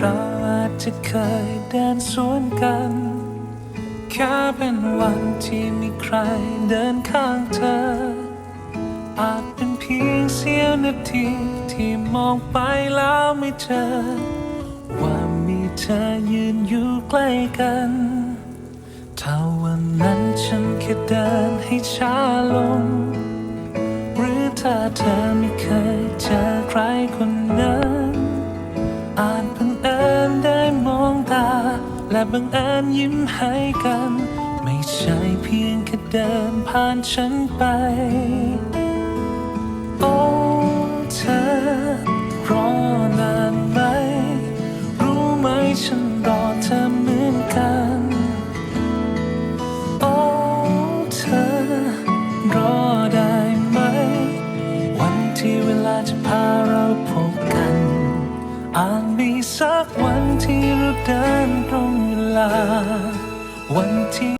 เราอาจจะเคยเดินสวนกันแค่เป็นวันที่มีใครเดินข้างเธออาจเป็นเพียงเสี้ยวนาทีที่มองไปแล้วไม่เจอว่ามีเธอยืนอยู่ใกล้กันถ้าวันนั้นฉันแค่เดินให้ช้าลงหรือถ้าเธอไม่เคยเจอใครคนนั้นอาจบังเอิญได้มองตาและบังเอิญยิ้มให้กันไม่ใช่เพียงแค่เดินผ่านฉันไปโอ้เธอรอนานไหมรู้ไหมฉันรอเธอเหมือนกันโอ้เธอรอได้ไหมวันที่เวลาจะพาเราพบกันอาจมีสักวันที่เราเดินตรงเวลาวันที่